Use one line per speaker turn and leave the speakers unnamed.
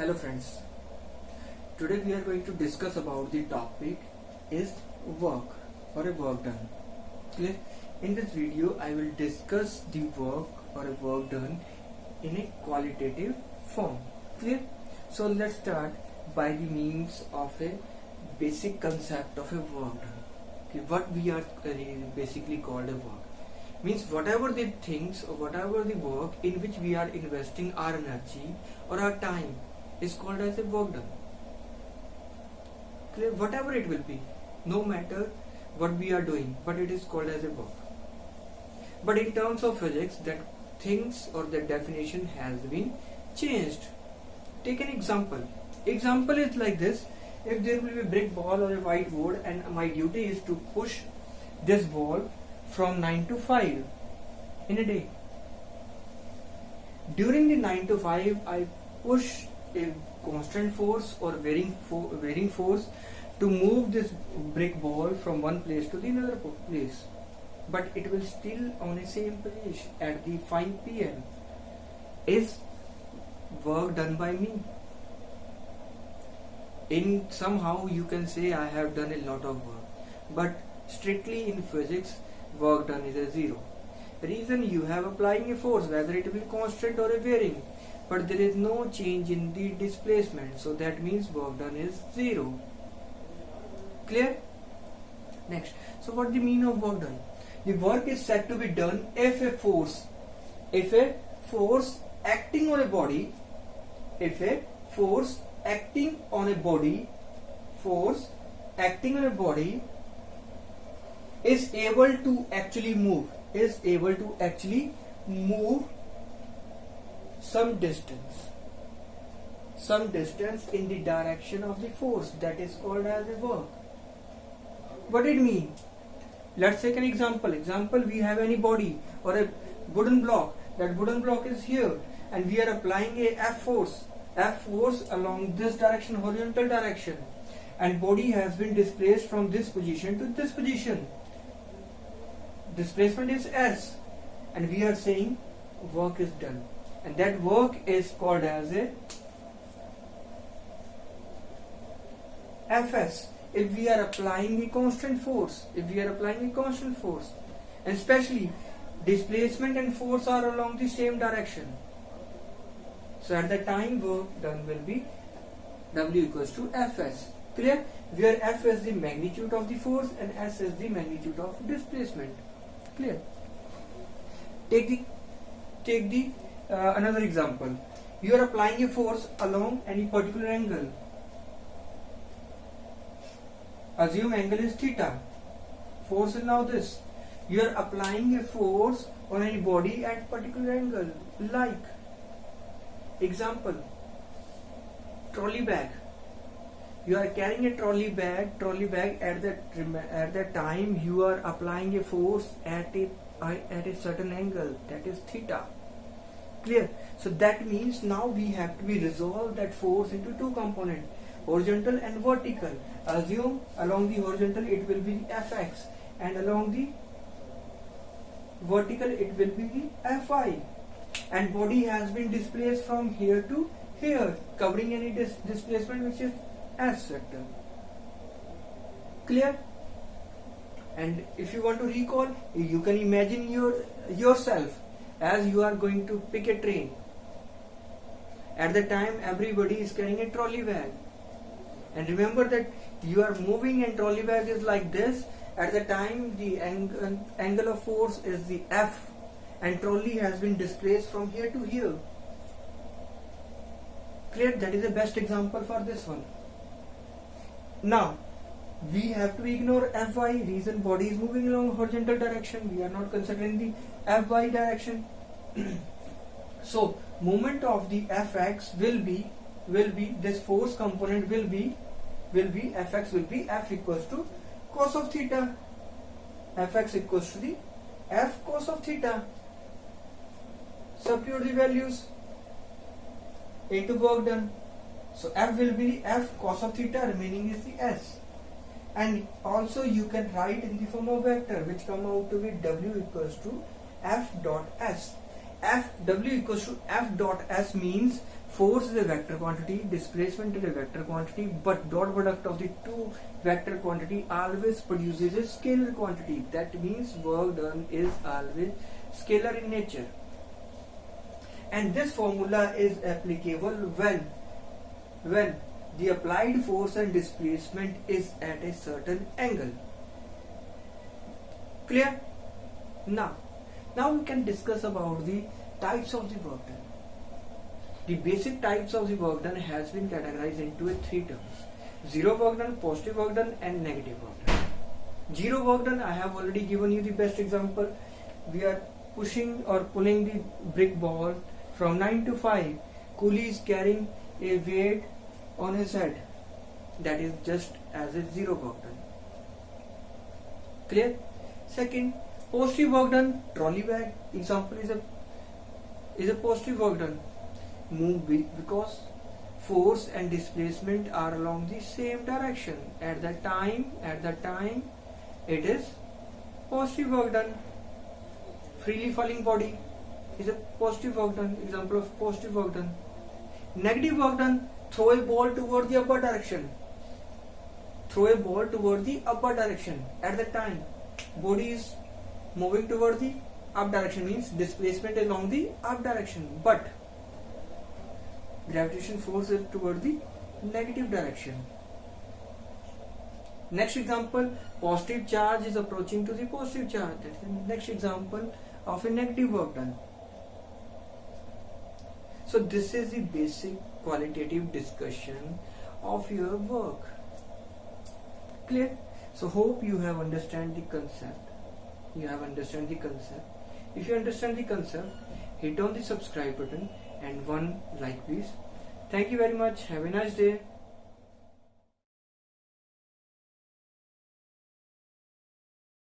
Hello friends, today we are going to discuss about the topic is work or a work done. Clear? In this video I will discuss the work or a work done in a qualitative form. Clear? So let's start by the means of a basic concept of a work done. Okay, what we are basically called a work means whatever the things or whatever the work in which we are investing our energy or our time is called as a work done. Clear? Whatever it will be, no matter what we are doing, but it is called as a work. But in terms of physics, that things or the definition has been changed. Take an example. Example is like this: if there will be a brick wall or a whiteboard, and my duty is to push this wall from 9 to 5 in a day. During the 9 to 5, I push a constant force or varying force to move this brick wall from one place to the another place, but it will still on the same place at the 5 p.m. is work done by me. In somehow you can say I have done a lot of work, but strictly in physics work done is a zero. Reason, you have applying a force, whether it will constant or a varying, but there is no change in the displacement, so that means work done is zero. Clear? Next, so what the meaning of work done? The work is said to be done if a force acting on a body, force acting on a body is able to actually move some distance in the direction of the force, that is called as a work. What it mean? Let's take an example. We have any body or a wooden block. That wooden block is here, and we are applying a F force along this direction, horizontal direction, and body has been displaced from this position to this position. Displacement is S, and we are saying work is done, and that work is called as a Fs. If we are applying a constant force, and especially displacement and force are along the same direction, so at the time work done will be W equals to Fs. Clear? Where F is the magnitude of the force and S is the magnitude of displacement. Clear? Take the another example. You are applying a force along any particular angle. Assume angle is theta. Force is now this. You are applying a force on any body at particular angle. Like example, trolley bag. You are carrying a trolley bag at that time you are applying a force at a certain angle, that is theta. Clear? So that means now we have to resolve that force into two components, horizontal and vertical. Assume along the horizontal it will be the Fx, and along the vertical it will be the Fy, and body has been displaced from here to here, covering any displacement which is S vector. Clear? And if you want to recall, you can imagine yourself as you are going to pick a train. At the time everybody is carrying a trolley bag, and remember that you are moving and trolley bag is like this. At the time the angle of force is the F, and trolley has been displaced from here to here. Clear? That is the best example for this one. Now we have to ignore Fy. Reason, body is moving along horizontal direction, we are not considering the Fy direction. So moment of the Fx will be this force component will be Fx will be F equals to cos of theta. Fx equals to the F cos of theta. Substitute the values into work done. So F will be F cos of theta, remaining is the S. And also you can write in the form of vector, which come out to be W equals to F dot S. F W equals to F dot S means force is a vector quantity, displacement is a vector quantity, but dot product of the two vector quantity always produces a scalar quantity. That means work done is always scalar in nature. And this formula is applicable when the applied force and displacement is at a certain angle. Clear? Now we can discuss about the types of the work done. The basic types of the work done has been categorized into three terms: zero work done, positive work done, and negative work done. Zero work done, I have already given you the best example. We are pushing or pulling the brick ball from 9 to 5. Coolie is carrying a weight on his head. That is just as a zero work done. Clear? Second, positive work done, trolley bag example is a positive work done. Move because force and displacement are along the same direction. At that time it is positive work done. Freely falling body is a positive work done, example of positive work done. Negative work done, throw a ball toward the upper direction. Throw a ball toward the upper direction. At that time body is moving toward the up direction, means displacement along the up direction, but gravitation force is toward the negative direction. Next example, positive charge is approaching to the positive charge. That is the next example of a negative work done. So this is the basic qualitative discussion of your work. Clear? So hope you have understand the concept. If you understand the concept, hit on the subscribe button and one like please. Thank you very much. Have a nice day.